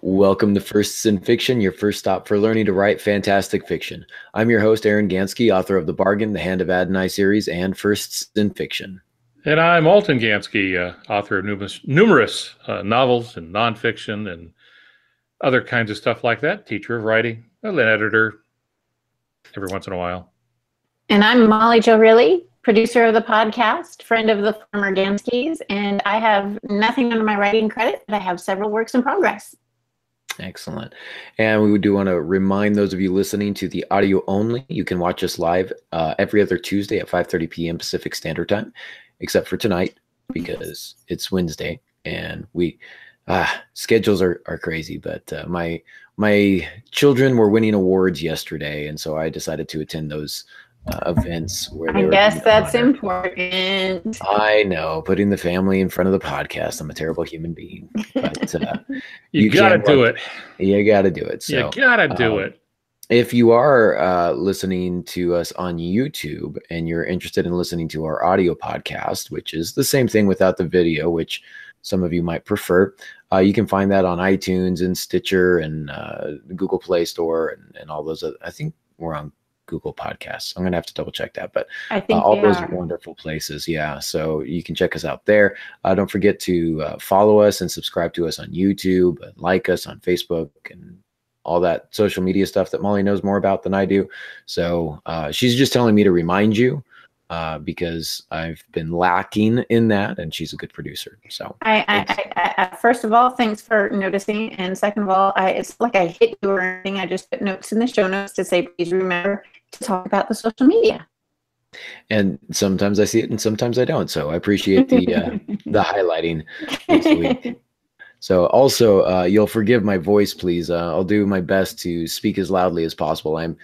Welcome to Firsts in Fiction, your first stop for learning to write fantastic fiction. I'm your host, Aaron Gansky, author of The Bargain, The Hand of Adonai series, and Firsts in Fiction. And I'm Alton Gansky, author of numerous novels and nonfiction and other kinds of stuff like that. Teacher of writing, an editor every once in a while. And I'm Molly Jo Riley, producer of the podcast, friend of the former Ganskys, and I have nothing under my writing credit, but I have several works in progress. Excellent. And we do want to remind those of you listening to the audio only, you can watch us live every other Tuesday at 5:30 p.m. Pacific Standard Time, except for tonight because it's Wednesday and we schedules are crazy. But my children were winning awards yesterday, and so I decided to attend those events where I guess that's important. I know, putting the family in front of the podcast. I'm a terrible human being, but you gotta do it. You gotta do it. So, you gotta do it. If you are listening to us on YouTube and you're interested in listening to our audio podcast, which is the same thing without the video, which some of you might prefer, you can find that on iTunes and Stitcher and the Google Play Store and all those other, I think we're on Google Podcasts. I'm going to have to double check that, but I think all those wonderful places. Yeah. So you can check us out there. Don't forget to follow us and subscribe to us on YouTube, like us on Facebook and all that social media stuff that Molly knows more about than I do. So she's just telling me to remind you because I've been lacking in that, and she's a good producer. So I first of all, thanks for noticing. And second of all, it's like I hit you or anything. I just put notes in the show notes to say, please remember to talk about the social media. And sometimes I see it and sometimes I don't. So I appreciate the highlighting this week. So also, you'll forgive my voice, please. I'll do my best to speak as loudly as possible. I'm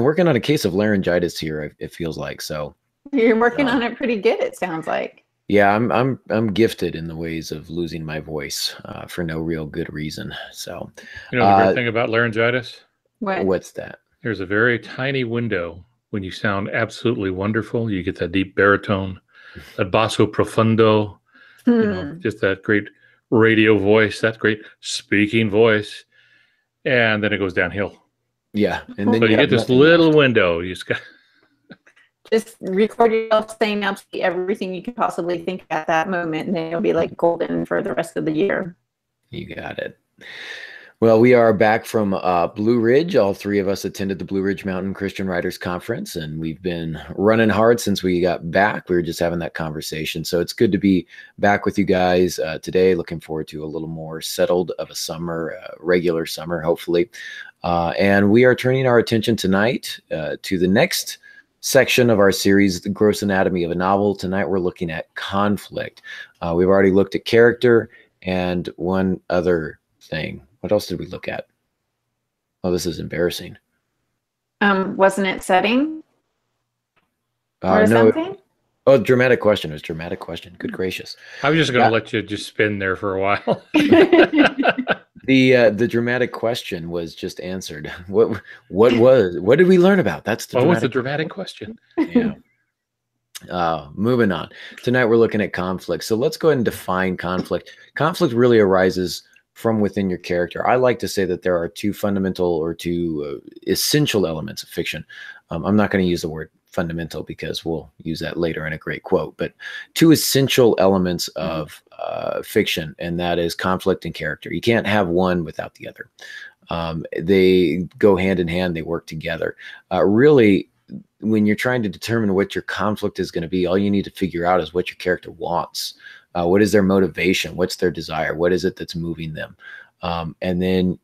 working on a case of laryngitis here, it feels like. So you're working on it pretty good, it sounds like. Yeah, I'm gifted in the ways of losing my voice for no real good reason. So you know the great thing about laryngitis? What's that? There's a very tiny window when you sound absolutely wonderful. You get that deep baritone, that basso profundo, just that great radio voice, that great speaking voice, and then it goes downhill. Yeah, and then so you get this little window. You just record yourself saying absolutely everything you could possibly think at that moment, and then it'll be like golden for the rest of the year. You got it. Well, we are back from Blue Ridge. All three of us attended the Blue Ridge Mountain Christian Writers Conference, and we've been running hard since we got back. We were just having that conversation. So it's good to be back with you guys today. Looking forward to a little more settled of a summer, regular summer, hopefully. And we are turning our attention tonight to the next section of our series, The Gross Anatomy of a Novel. Tonight, we're looking at conflict. We've already looked at character and one other thing. What else did we look at? Oh, this is embarrassing. Wasn't it setting? Or no. Something? Oh, dramatic question. It was dramatic question. Good gracious. I was just going to let you just spin there for a while. The dramatic question was just answered. What did we learn about? That's the what was the dramatic question? Yeah. Moving on. Tonight we're looking at conflict. So let's go ahead and define conflict. Conflict really arises from within your character. I like to say that there are two fundamental or two essential elements of fiction. I'm not going to use the word fundamental because we'll use that later in a great quote, but two essential elements of fiction, and that is conflict and character. You can't have one without the other. They go hand in hand. They work together. Really, when you're trying to determine what your conflict is going to be, all you need to figure out is what your character wants. What is their motivation? What's their desire? What is it that's moving them? And then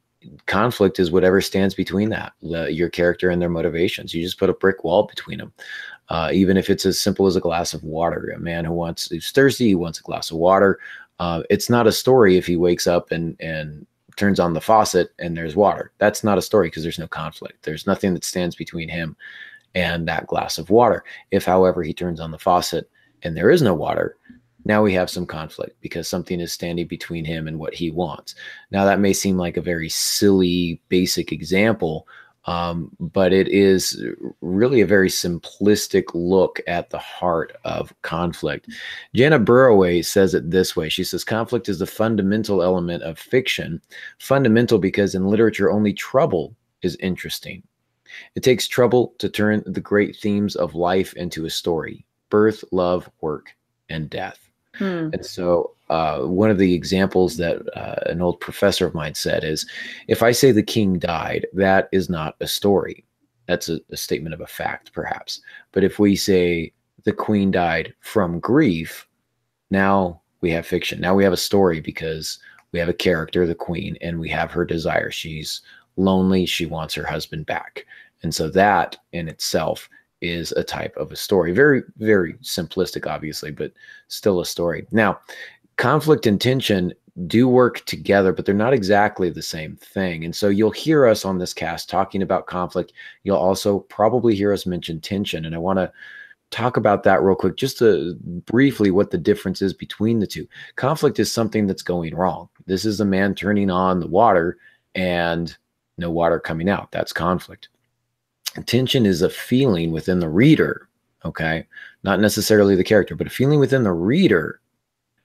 conflict is whatever stands between that, your character and their motivations. You just put a brick wall between them. Even if it's as simple as a glass of water. A man who's thirsty, he wants a glass of water. It's not a story if he wakes up and turns on the faucet and there's water. That's not a story because there's no conflict. There's nothing that stands between him and that glass of water. If, however, he turns on the faucet and there is no water, now we have some conflict because something is standing between him and what he wants. Now, that may seem like a very silly, basic example, But it is really a very simplistic look at the heart of conflict. Jana Burraway says it this way. She says, conflict is the fundamental element of fiction, fundamental because in literature only trouble is interesting. It takes trouble to turn the great themes of life into a story: birth, love, work, and death. And so one of the examples that an old professor of mine said is, if I say the king died, that is not a story. That's a statement of a fact, perhaps. But if we say the queen died from grief, now we have fiction. Now we have a story because we have a character, the queen, and we have her desire. She's lonely. She wants her husband back. And so that in itself is a type of a story. Very, very simplistic, obviously, but still a story. Now, conflict and tension do work together, but they're not exactly the same thing. And so you'll hear us on this cast talking about conflict. You'll also probably hear us mention tension. And I want to talk about that real quick, just to briefly what the difference is between the two. Conflict is something that's going wrong. This is a man turning on the water and no water coming out. That's conflict. Tension is a feeling within the reader, okay? Not necessarily the character, but a feeling within the reader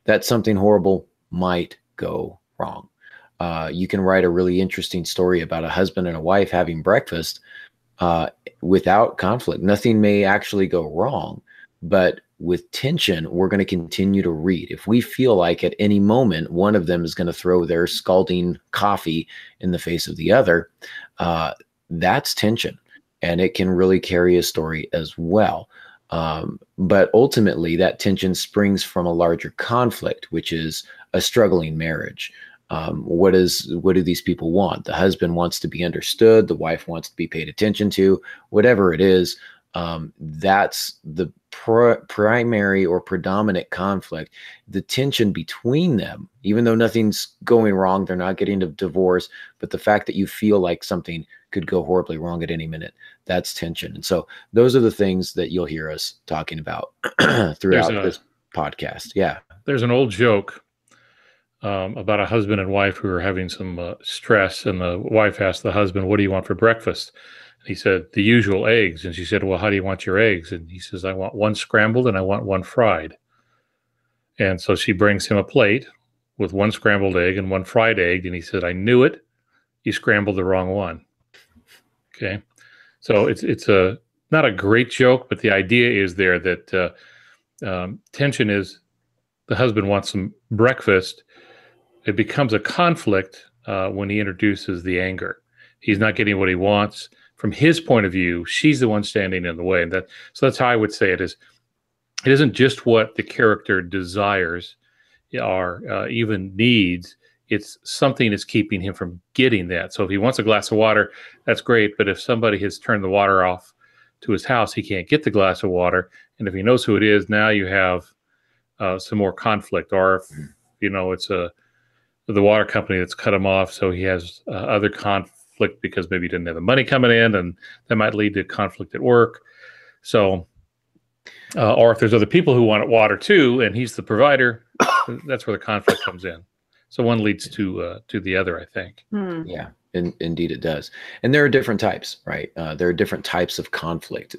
that something horrible might go wrong. You can write a really interesting story about a husband and a wife having breakfast without conflict. Nothing may actually go wrong, but with tension, we're going to continue to read. If we feel like at any moment one of them is going to throw their scalding coffee in the face of the other, that's tension. And it can really carry a story as well. But ultimately, that tension springs from a larger conflict, which is a struggling marriage. What do these people want? The husband wants to be understood. The wife wants to be paid attention to. Whatever it is, that's the primary or predominant conflict. The tension between them, even though nothing's going wrong, they're not getting a divorce, but the fact that you feel like something could go horribly wrong at any minute, that's tension. And so those are the things that you'll hear us talking about throughout this podcast. Yeah. There's an old joke about a husband and wife who are having some stress, and the wife asked the husband, "What do you want for breakfast?" And he said, "The usual eggs." And she said, "Well, how do you want your eggs?" And he says, "I want one scrambled and I want one fried." And so she brings him a plate with one scrambled egg and one fried egg. And he said, "I knew it. You scrambled the wrong one." Okay. So it's a not a great joke, but the idea is there that tension is the husband wants some breakfast. It becomes a conflict when he introduces the anger. He's not getting what he wants. From his point of view, she's the one standing in the way. And so that's how I would say it is. It isn't just what the character desires or even needs. It's something that's keeping him from getting that. So if he wants a glass of water, that's great. But if somebody has turned the water off to his house, he can't get the glass of water. And if he knows who it is, now you have some more conflict. Or if, it's the water company that's cut him off, so he has other conflict because maybe he didn't have the money coming in, and that might lead to conflict at work. So, or if there's other people who want water too, and he's the provider, that's where the conflict comes in. So one leads to the other, I think. Yeah, indeed it does. And there are different types, right? There are different types of conflict.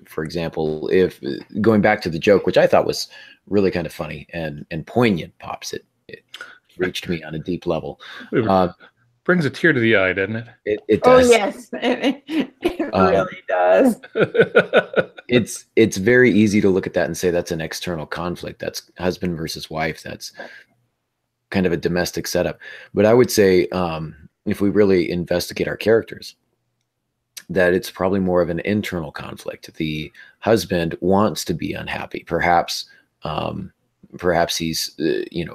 For example, if going back to the joke, which I thought was really kind of funny and poignant, Pops, it reached me on a deep level. It brings a tear to the eye, doesn't it? It does. Oh, yes. It really does. It's very easy to look at that and say that's an external conflict. That's husband versus wife. That's kind of a domestic setup. But I would say if we really investigate our characters, that it's probably more of an internal conflict. The husband wants to be unhappy. Perhaps he's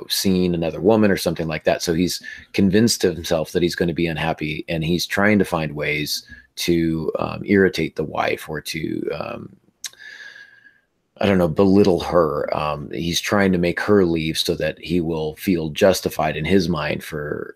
seeing another woman or something like that. So he's convinced of himself that he's going to be unhappy, and he's trying to find ways to irritate the wife or to belittle her. He's trying to make her leave so that he will feel justified in his mind for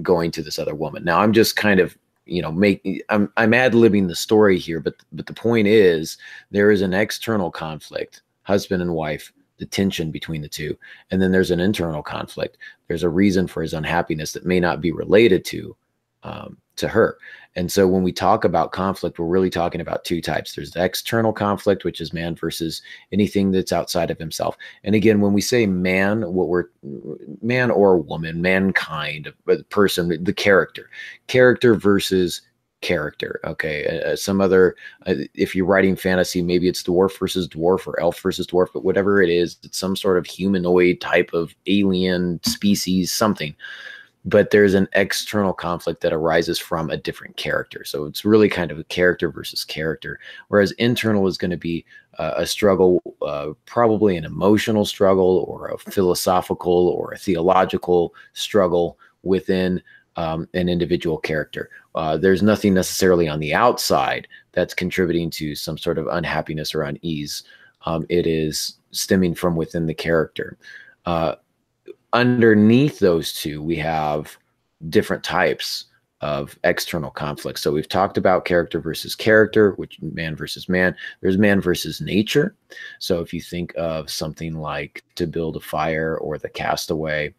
going to this other woman. Now I'm just kind of I'm ad-libbing the story here, but the point is there is an external conflict, husband and wife, the tension between the two, and then there's an internal conflict. There's a reason for his unhappiness that may not be related to to her. And so when we talk about conflict, we're really talking about two types. There's the external conflict, which is man versus anything that's outside of himself. And again, when we say man, man or woman, mankind, the person, the character versus character. Okay. Some other, if you're writing fantasy, maybe it's dwarf versus dwarf or elf versus dwarf, but whatever it is, it's some sort of humanoid type of alien species, something. But there's an external conflict that arises from a different character. So it's really kind of a character versus character, whereas internal is going to be a struggle, probably an emotional struggle or a philosophical or a theological struggle within an individual character. There's nothing necessarily on the outside that's contributing to some sort of unhappiness or unease. It is stemming from within the character. Underneath those two, we have different types of external conflicts. So we've talked about character versus character, which man versus man. There's man versus nature. So if you think of something like To Build a Fire or The Castaway,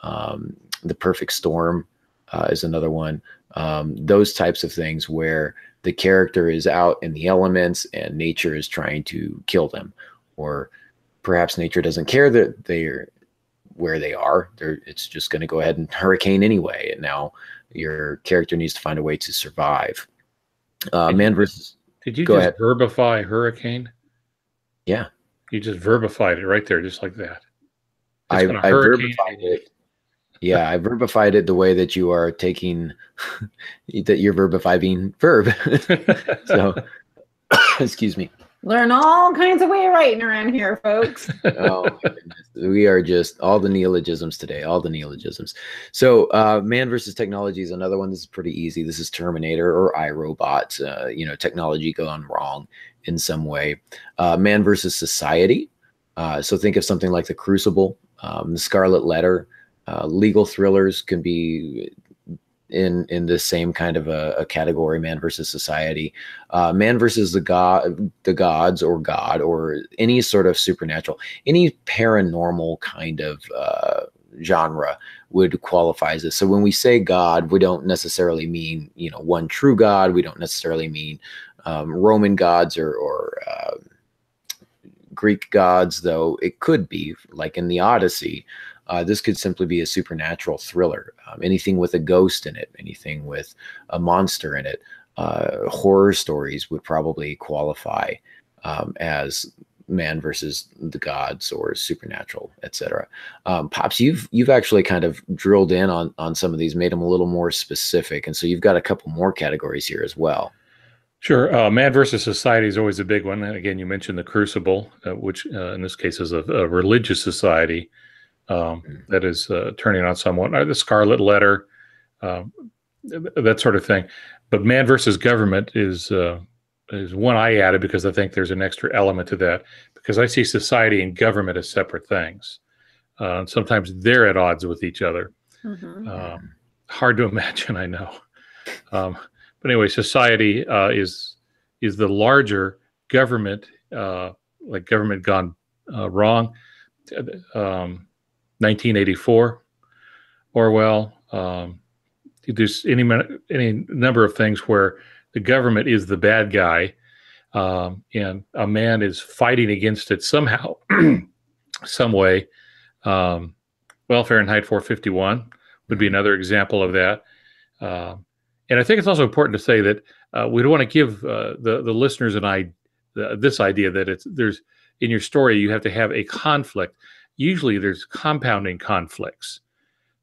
The Perfect Storm is another one. Those types of things where the character is out in the elements and nature is trying to kill them, or perhaps nature doesn't care that they're where they are. It's just going to go ahead and hurricane anyway. And now your character needs to find a way to survive. Man versus. Did you just verbify hurricane? Yeah. You just verbified it right there, just like that. I verbified it. Yeah, I verbified it the way that you are taking, that you're verbifying verb. So, excuse me. Learn all kinds of way of writing around here, folks. Oh my goodness. We are just all the neologisms today, all the neologisms. So man versus technology is another one. This is pretty easy. This is Terminator or iRobot, technology gone wrong in some way. Man versus society. So think of something like The Crucible, The Scarlet Letter. Legal thrillers can be in the same kind of a category, man versus society. Man versus the gods or God, or any sort of supernatural, any paranormal kind of genre would qualify as this. So when we say God, we don't necessarily mean, one true God. We don't necessarily mean Roman gods or Greek gods, though it could be, like in the Odyssey. This could simply be a supernatural thriller. Anything with a ghost in it, anything with a monster in it. Horror stories would probably qualify as man versus the gods or supernatural, etc. Pops, you've actually kind of drilled in on some of these, made them a little more specific, and so you've got a couple more categories here as well. Sure. Man versus society is always a big one. And again, you mentioned The Crucible, which in this case is a religious society. That is turning on someone, or The Scarlet Letter, that sort of thing. But man versus government is one I added because I think there's an extra element to that, because I see society and government as separate things. Sometimes they're at odds with each other. Mm-hmm. Hard to imagine, I know. But anyway, society is the larger government, like government gone wrong. 1984, Orwell. There's any number of things where the government is the bad guy, and a man is fighting against it somehow, some way. Fahrenheit 451 would be another example of that. And I think it's also important to say that we don't want to give the listeners this idea that there's in your story you have to have a conflict. Usually there's compounding conflicts.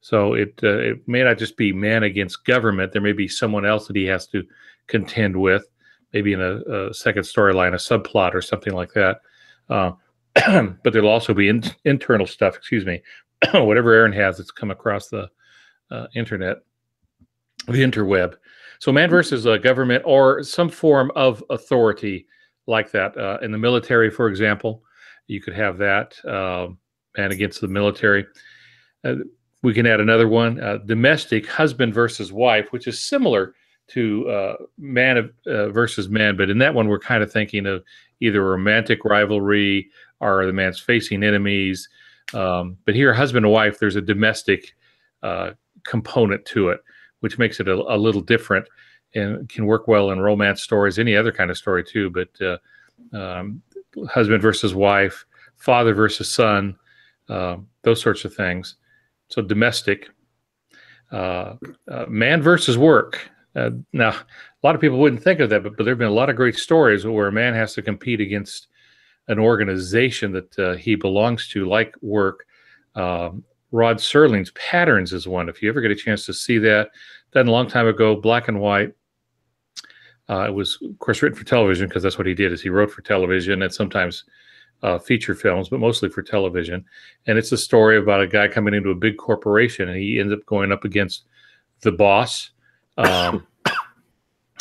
So it may not just be man against government. There may be someone else that he has to contend with, maybe in a second storyline, a subplot or something like that. But there'll also be internal stuff, whatever Aaron has that's come across the internet, the interweb. So man versus government, or some form of authority like that. In the military, for example, you could have that. Man against the military. We can add another one, domestic, husband versus wife, which is similar to man versus man. But in that one, we're kind of thinking of either a romantic rivalry or the man's facing enemies. But here, husband and wife, there's a domestic component to it, which makes it a little different and can work well in romance stories, any other kind of story too. But husband versus wife, father versus son, those sorts of things. So domestic, man versus work. Now, a lot of people wouldn't think of that, but there have been a lot of great stories where a man has to compete against an organization that he belongs to, like work. Rod Serling's Patterns is one. If you ever get a chance to see that, done a long time ago, black and white. It was, of course, written for television because that's what he did. Is he wrote for television and sometimes feature films, but mostly for television. And it's a story about a guy coming into a big corporation, and he ends up going up against the boss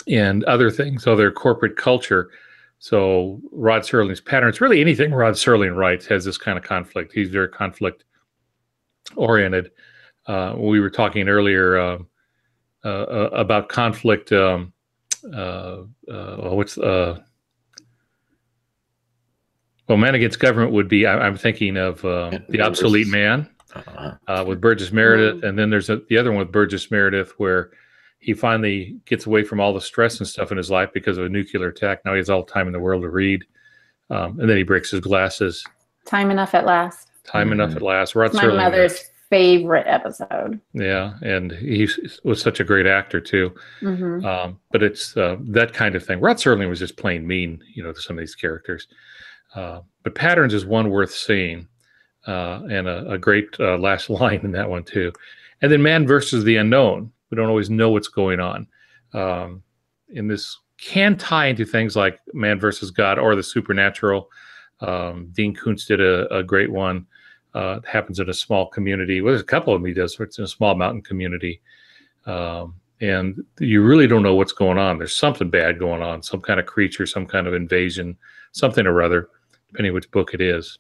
and other things, other corporate culture. So Rod Serling's Patterns, really anything Rod Serling writes has this kind of conflict. He's very conflict oriented. We were talking earlier about conflict. Well, Man Against Government would be, I'm thinking of The Obsolete Man with Burgess Meredith. And then there's the other one with Burgess Meredith where he finally gets away from all the stress and stuff in his life because of a nuclear attack. Now he has all the time in the world to read. And then he breaks his glasses. Time Enough at Last. Time Enough at Last. Rod My Serling, mother's favorite episode. Yeah, and he was such a great actor too. But it's that kind of thing. Rod Serling was just plain mean, to some of these characters. But Patterns is one worth seeing, and a great last line in that one too. And then Man versus the Unknown. We don't always know what's going on. And this can tie into things like Man versus God or the supernatural. Dean Koontz did a great one. It happens in a small community. Well, there's a couple of them he does. It's in a small mountain community. And you really don't know what's going on. There's something bad going on, some kind of creature, some kind of invasion, something or other, depending which book it is.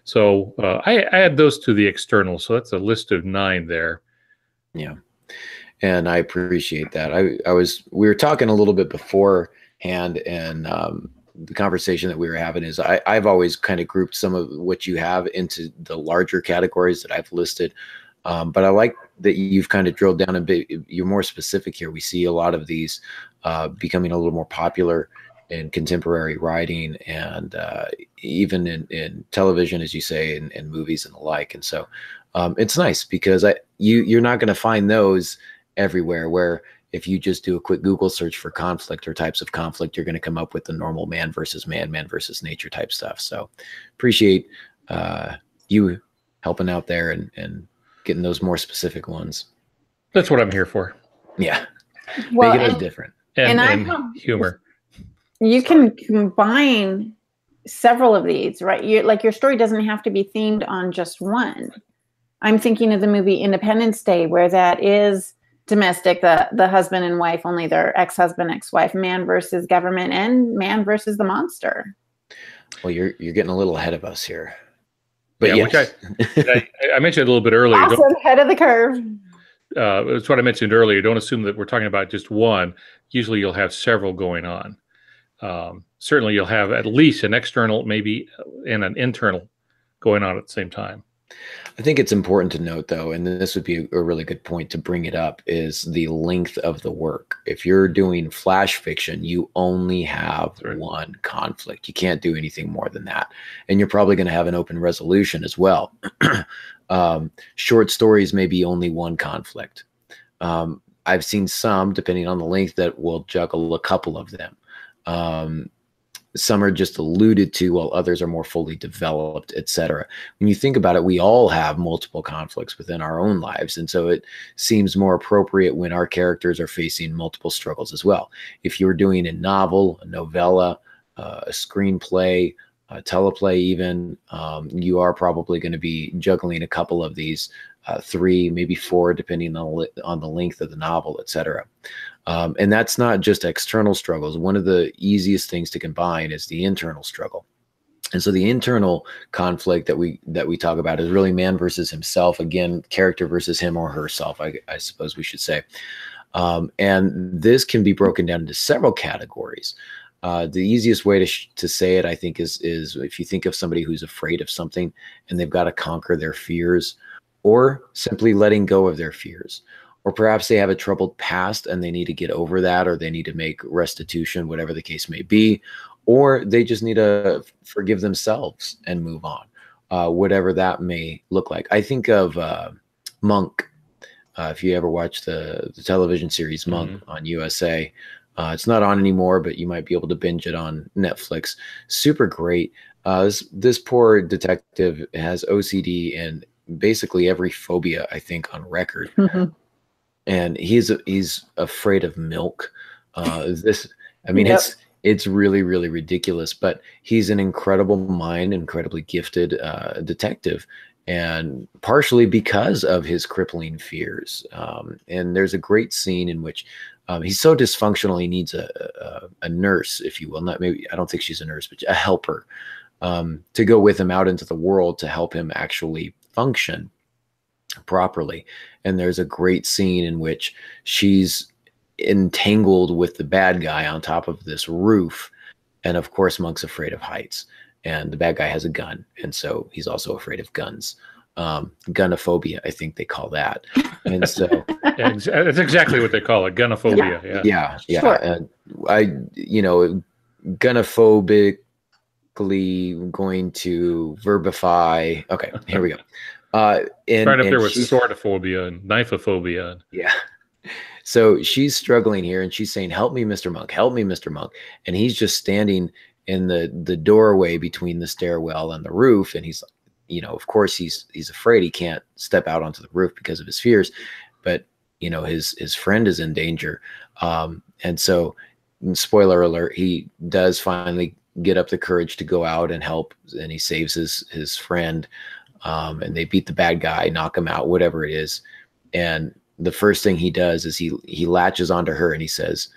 So I add those to the external. So that's a list of 9 there. Yeah. And I appreciate that. We were talking a little bit beforehand, and the conversation that we were having is I've always kind of grouped some of what you have into the larger categories that I've listed. But I like that you've kind of drilled down a bit. You're more specific here. We see a lot of these becoming a little more popular in contemporary writing and even in television, as you say, and movies and the like. And so it's nice because you're not going to find those everywhere, where if you just do a quick Google search for conflict or types of conflict, you're going to come up with the normal man versus man, man versus nature type stuff. So appreciate you helping out there and getting those more specific ones. That's what I'm here for. Yeah. Well, make it different. And humor. You can combine several of these, right? Your story doesn't have to be themed on just one. I'm thinking of the movie Independence Day, where that is domestic, the husband and wife, only their ex-husband, ex-wife, man versus government, and man versus the monster. Well, you're getting a little ahead of us here. But yeah, yes. which I mentioned a little bit earlier. Also ahead of the curve. That's what I mentioned earlier. Don't assume that we're talking about just one. Usually you'll have several going on. Certainly you'll have at least an external, maybe, and an internal going on at the same time. I think it's important to note, though, and this would be a really good point to bring it up, is the length of the work. If you're doing flash fiction, you only have one conflict. You can't do anything more than that. And you're probably going to have an open resolution as well. Short stories may be only one conflict. I've seen some, depending on the length, that will juggle a couple of them. Some are just alluded to, while others are more fully developed, etc. When you think about it, we all have multiple conflicts within our own lives. And so it seems more appropriate when our characters are facing multiple struggles as well. If you're doing a novel, a novella, a screenplay, a teleplay even, you are probably going to be juggling a couple of these, 3, maybe 4, depending on the length of the novel, etc. And that's not just external struggles. One of the easiest things to combine is the internal struggle. And so the internal conflict that we talk about is really man versus himself. Again, character versus him or herself, I suppose we should say. And this can be broken down into several categories. The easiest way to say it, I think, is if you think of somebody who's afraid of something and they've got to conquer their fears, or simply letting go of their fears, or perhaps they have a troubled past and they need to get over that, or they need to make restitution, whatever the case may be, or they just need to forgive themselves and move on, whatever that may look like. I think of Monk. If you ever watch the television series Monk on USA, it's not on anymore, but you might be able to binge it on Netflix. Super great. This poor detective has OCD and basically every phobia, I think, on record. And he's afraid of milk. It's really, really ridiculous, but he's an incredible mind, incredibly gifted detective, and partially because of his crippling fears. And there's a great scene in which he's so dysfunctional, he needs a nurse, if you will. I don't think she's a nurse, but a helper, to go with him out into the world to help him actually function properly. And there's a great scene in which she's entangled with the bad guy on top of this roof. And of course, Monk's afraid of heights, and the bad guy has a gun. And so he's also afraid of guns. Gunophobia, I think they call that. And so that's exactly what they call it. Gunophobia. Yeah. Sure. Gunophobically going to verbify. Okay, here we go. And right up there with swordophobia and knifeophobia. Yeah. So she's struggling here, and she's saying, "Help me, Mr. Monk. Help me, Mr. Monk." And he's just standing in the doorway between the stairwell and the roof, and he's, of course, he's afraid. He can't step out onto the roof because of his fears, but his friend is in danger, and so, spoiler alert, he does finally get up the courage to go out and help, and he saves his friend, and they beat the bad guy, knock him out, whatever it is. And the first thing he does is he latches onto her and he says,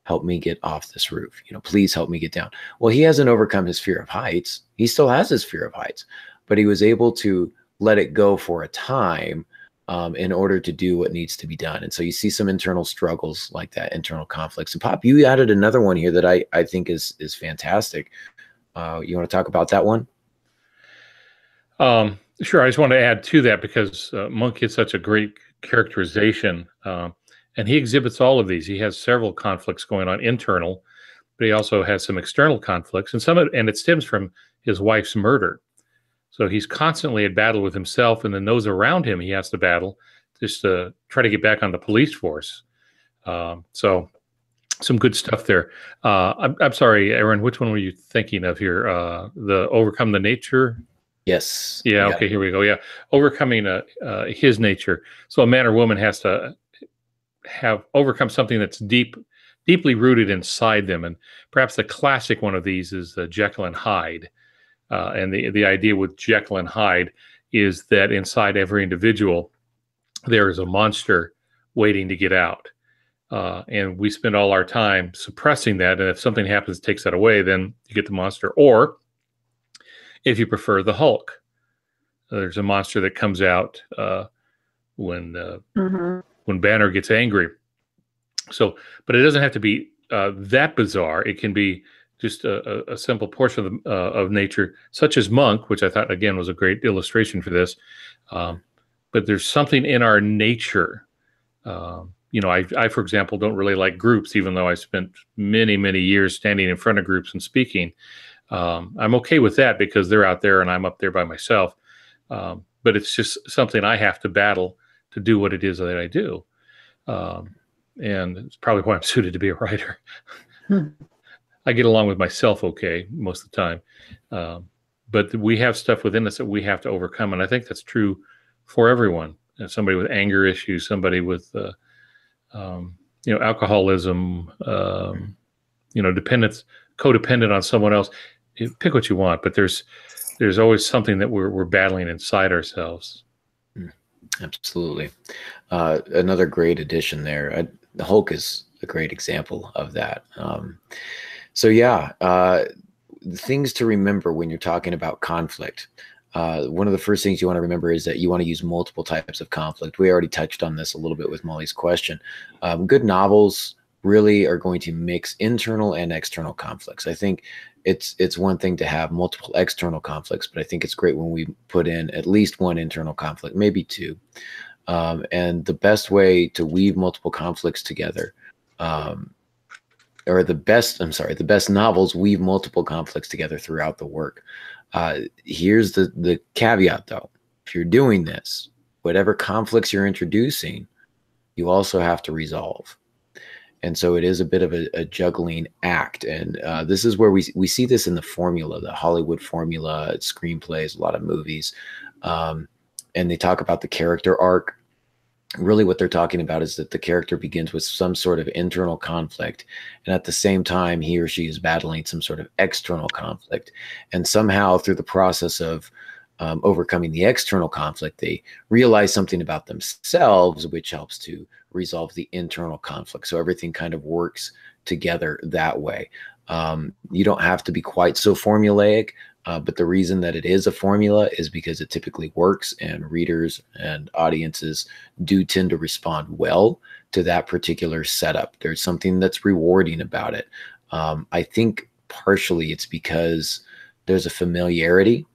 "Help me get off this roof. Please help me get down." Well, he hasn't overcome his fear of heights. He still has his fear of heights, but he was able to let it go for a time, in order to do what needs to be done. And so you see some internal struggles like that, internal conflicts. And Pop, you added another one here that I think is fantastic. You want to talk about that one? Sure. I just want to add to that because Monk gets such a great characterization, and he exhibits all of these. He has several conflicts going on internal, but he also has some external conflicts, and it stems from his wife's murder. So he's constantly at battle with himself, and then those around him he has to battle just to try to get back on the police force. So some good stuff there. I'm sorry, Aaron, which one were you thinking of here? The Overcome the Nature? Yes. Yeah. Okay. Here we go. Yeah. Overcoming his nature. So a man or woman has to have overcome something that's deeply rooted inside them. And perhaps the classic one of these is Jekyll and Hyde. And the idea with Jekyll and Hyde is that inside every individual, there is a monster waiting to get out. And we spend all our time suppressing that. And if something happens, takes that away, then you get the monster. Or if you prefer, the Hulk. There's a monster that comes out when Banner gets angry. So, but it doesn't have to be that bizarre. It can be just a simple portion of nature, such as Monk, which I thought, again, was a great illustration for this. But there's something in our nature. I, for example, don't really like groups, even though I spent many, many years standing in front of groups and speaking. I'm okay with that because they're out there and I'm up there by myself. But it's just something I have to battle to do what it is that I do. And it's probably why I'm suited to be a writer. I get along with myself okay most of the time. But we have stuff within us that we have to overcome. And I think that's true for everyone. Somebody with anger issues, somebody with, alcoholism, dependence, codependent on someone else. Pick what you want, but there's always something that we're battling inside ourselves. Absolutely. Another great addition there. The Hulk is a great example of that. Things to remember when you're talking about conflict. One of the first things you want to remember is that you want to use multiple types of conflict. We already touched on this a little bit with Molly's question. Good novels really are going to mix internal and external conflicts. I think it's one thing to have multiple external conflicts, but I think it's great when we put in at least one internal conflict, maybe two. And the best way to weave multiple conflicts together, or the best novels weave multiple conflicts together throughout the work. Here's the caveat, though. If you're doing this, whatever conflicts you're introducing, you also have to resolve. And so it is a bit of a juggling act. And this is where we see this in the formula, the Hollywood formula, screenplays, a lot of movies. And they talk about the character arc. Really what they're talking about is that the character begins with some sort of internal conflict, and at the same time he or she is battling some sort of external conflict, and somehow through the process of overcoming the external conflict, they realize something about themselves, which helps to resolve the internal conflict. So everything kind of works together that way. You don't have to be quite so formulaic, but the reason that it is a formula is because it typically works, and readers and audiences do tend to respond well to that particular setup. There's something that's rewarding about it. I think partially it's because there's a familiarity,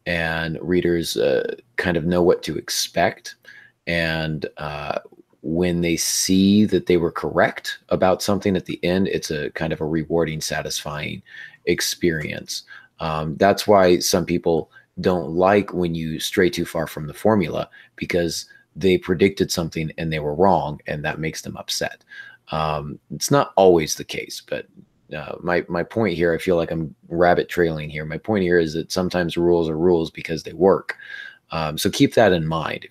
and readers kind of know what to expect. And when they see that they were correct about something at the end, it's a kind of a rewarding, satisfying experience. That's why some people don't like when you stray too far from the formula, because they predicted something and they were wrong, and that makes them upset. It's not always the case, but my point here, I feel like I'm rabbit trailing here. My point here is that sometimes rules are rules because they work. So keep that in mind,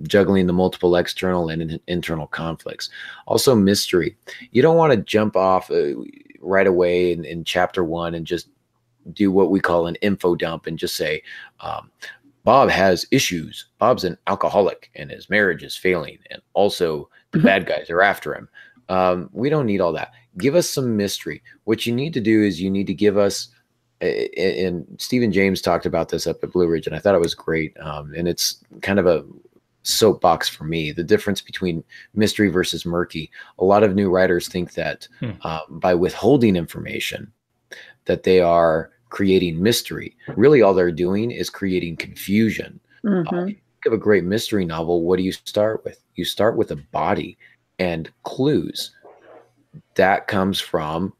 juggling the multiple external and internal conflicts. Also, mystery. You don't want to jump off right away in chapter 1 and just do what we call an info dump and just say, Bob has issues. Bob's an alcoholic and his marriage is failing. And also the bad guys are after him. We don't need all that. Give us some mystery. What you need to do is you need to give us, and Stephen James talked about this up at Blue Ridge, and I thought it was great. And it's kind of a soapbox for me, the difference between mystery versus murky. A lot of new writers think that by withholding information, that they are creating mystery. Really, all they're doing is creating confusion. If you think of a great mystery novel, what do you start with? You start with a body and clues. That comes from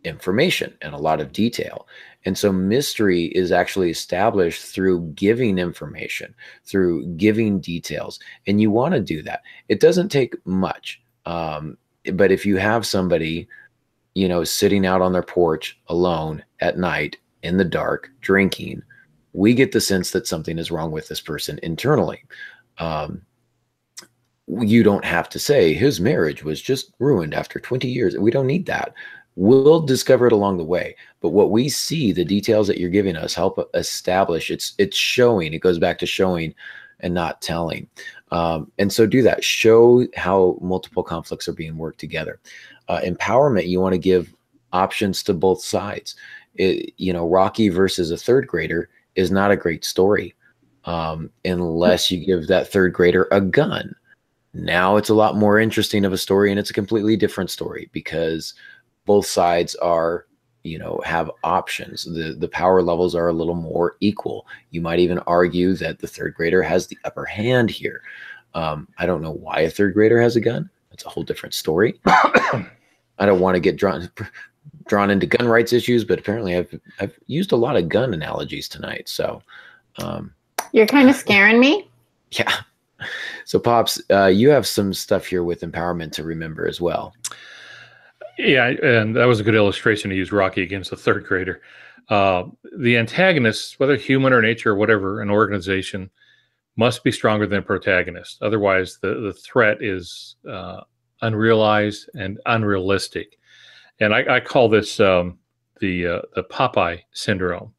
information and a lot of detail. And so mystery is actually established through giving information, through giving details. And you want to do that. It doesn't take much. But if you have somebody, you know, sitting out on their porch alone at night in the dark, drinking, we get the sense that something is wrong with this person internally. You don't have to say his marriage was just ruined after 20 years. We don't need that. We'll discover it along the way. But what we see, the details that you're giving us help establish it's showing. It goes back to showing and not telling. And so do that. Show how multiple conflicts are being worked together. Empowerment, you want to give options to both sides. Rocky versus a third grader is not a great story unless you give that third grader a gun. Now it's a lot more interesting of a story, and it's a completely different story because both sides are, have options. The power levels are a little more equal. You might even argue that the third grader has the upper hand here. I don't know why a third grader has a gun. That's a whole different story. I don't want to get drawn into gun rights issues, but apparently I've used a lot of gun analogies tonight. So you're kind of scaring me. Yeah. So Pops, you have some stuff here with empowerment to remember as well. Yeah, and that was a good illustration to use Rocky against a third grader. The antagonists, whether human or nature or whatever, an organization must be stronger than protagonist. Otherwise, the threat is unrealized and unrealistic. And I call this the Popeye syndrome.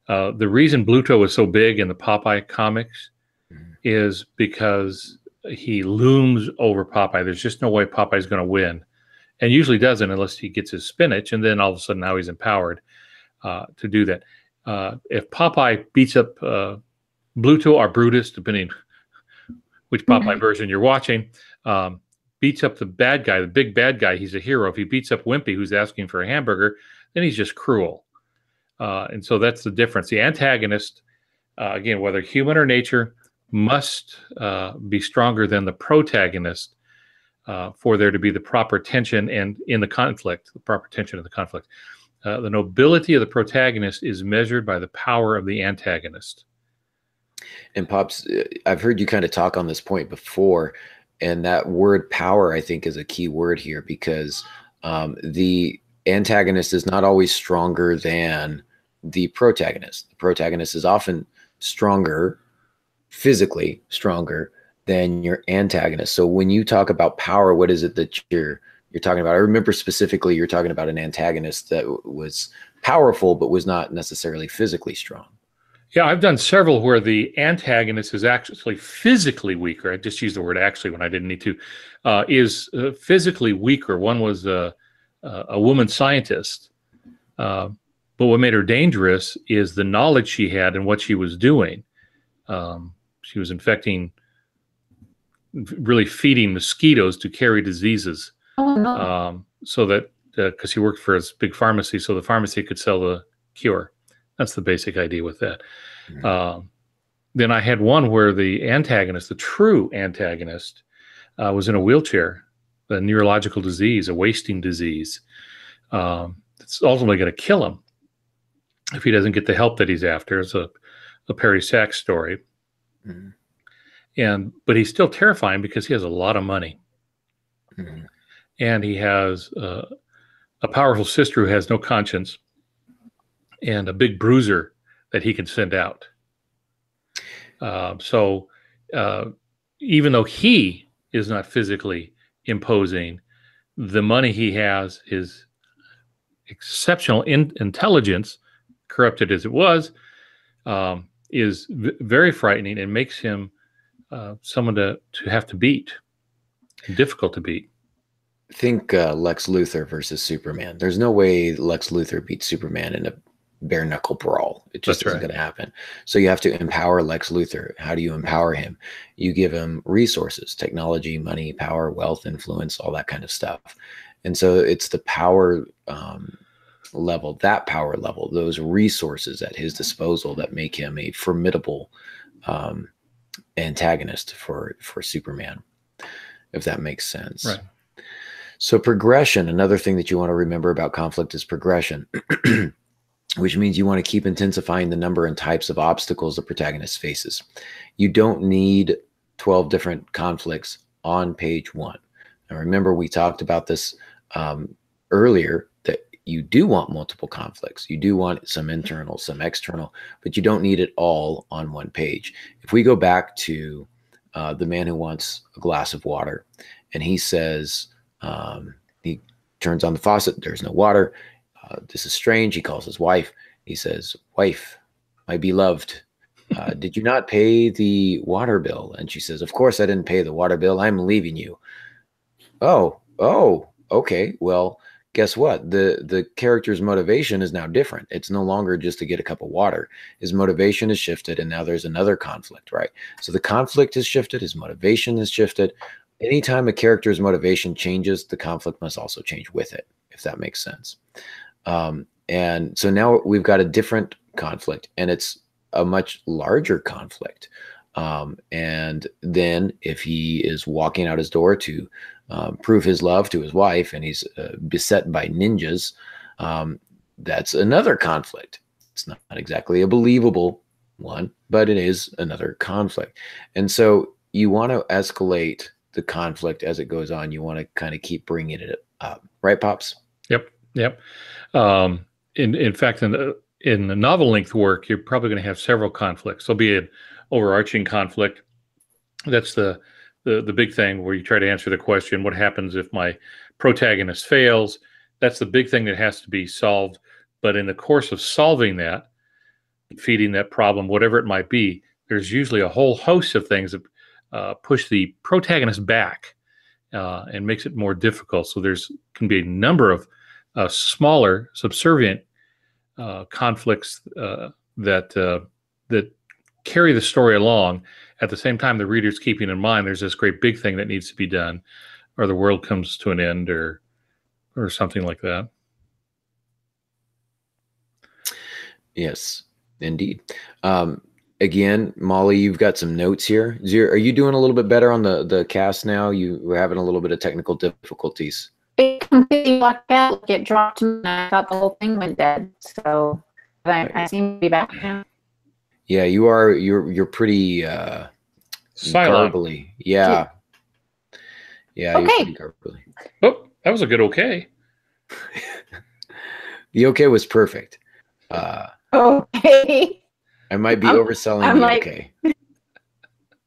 The reason Bluto is so big in the Popeye comics is because he looms over Popeye. There's just no way Popeye's going to win, and usually doesn't unless he gets his spinach, and then all of a sudden now he's empowered to do that. If Popeye beats up Bluto or Brutus, depending which Popeye version you're watching, beats up the bad guy, the big bad guy, he's a hero. If he beats up Wimpy, who's asking for a hamburger, then he's just cruel. And so that's the difference. The antagonist, again, whether human or nature, must be stronger than the protagonist for there to be the proper tension and in the conflict, the proper tension of the conflict. The nobility of the protagonist is measured by the power of the antagonist. And Pops, I've heard you kind of talk on this point before, and that word power, I think, is a key word here, because the antagonist is not always stronger than the protagonist. The protagonist is often stronger, physically stronger than your antagonist. So when you talk about power, what is it that you're talking about? I remember specifically you're talking about an antagonist that was powerful but was not necessarily physically strong. Yeah, I've done several where the antagonist is actually physically weaker. I just used the word actually when I didn't need to. Is physically weaker. One was a woman scientist, but what made her dangerous is the knowledge she had and what she was doing. She was really feeding mosquitoes to carry diseases. Oh, no. So that because she worked for a big pharmacy, so the pharmacy could sell the cure. That's the basic idea with that. Mm-hmm. Then I had one where the antagonist, the true antagonist, was in a wheelchair, a neurological disease, a wasting disease. It's ultimately going to kill him if he doesn't get the help that he's after. It's a Perry Sachs story. Mm-hmm. But he's still terrifying because he has a lot of money. Mm-hmm. And he has a powerful sister who has no conscience, and a big bruiser that he can send out. So even though he is not physically imposing, the money he has, his exceptional intelligence, corrupted as it was, is very frightening and makes him someone to have to beat, difficult to beat. Think Lex Luthor versus Superman. There's no way Lex Luthor beats Superman in a bare knuckle brawl. It just isn't going to happen. So you have to empower Lex Luthor. How do you empower him? You give him resources, technology, money, power, wealth, influence, all that kind of stuff. And so it's the power level, those resources at his disposal that make him a formidable antagonist for Superman, if that makes sense. Right. So progression, another thing that you want to remember about conflict is progression. Which means you want to keep intensifying the number and types of obstacles the protagonist faces. You don't need 12 different conflicts on page 1. Now, remember, we talked about this earlier, that you do want multiple conflicts. You do want some internal, some external, but you don't need it all on one page. If we go back to the man who wants a glass of water, and he says, he turns on the faucet, there's no water. This is strange. He calls his wife. He says, "Wife, my beloved, did you not pay the water bill?" And she says, "Of course I didn't pay the water bill. I'm leaving you." Oh, okay. Well, guess what? The character's motivation is now different. It's no longer just to get a cup of water. His motivation is shifted, and now there's another conflict, right? So the conflict has shifted. His motivation has shifted. Anytime a character's motivation changes, the conflict must also change with it, if that makes sense. And so now we've got a different conflict, and it's a much larger conflict. And then if he is walking out his door to prove his love to his wife, and he's beset by ninjas, that's another conflict. It's not exactly a believable one, but it is another conflict. And so you want to escalate the conflict as it goes on. You want to kind of keep bringing it up. Right, Pops? Yep. In fact, in the novel length work, you're probably going to have several conflicts. There'll be an overarching conflict. That's the big thing where you try to answer the question, what happens if my protagonist fails? That's the big thing that has to be solved. But in the course of solving that, feeding that problem, whatever it might be, there's usually a whole host of things that push the protagonist back and makes it more difficult. So there's can be a number of smaller, subservient conflicts that carry the story along. At the same time, the reader's keeping in mind there's this great big thing that needs to be done, or the world comes to an end, or something like that. Yes, indeed. Again, Molly, you've got some notes here. Are you doing a little bit better on the cast now? You were having a little bit of technical difficulties. It completely blocked out. It dropped, and I thought the whole thing went dead. So I seem to be back now. Yeah, you are. You're pretty Silent. garbly. Yeah. Yeah. Okay. You're pretty garbly. Oh, that was a good okay. The okay was perfect. Okay. I might be overselling the okay.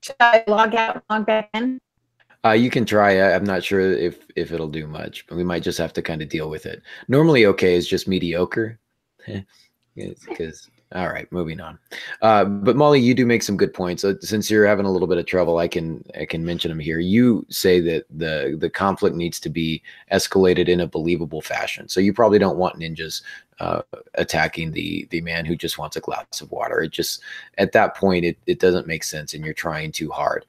Should I log out, log back in? You can try. I'm not sure if it'll do much, but we might just have to kind of deal with it. Normally, okay is just mediocre. Because all right, moving on. But Molly, you do make some good points. Since you're having a little bit of trouble, I can mention them here. You say that the conflict needs to be escalated in a believable fashion. So you probably don't want ninjas attacking the man who just wants a glass of water. It just, at that point, it doesn't make sense, and you're trying too hard.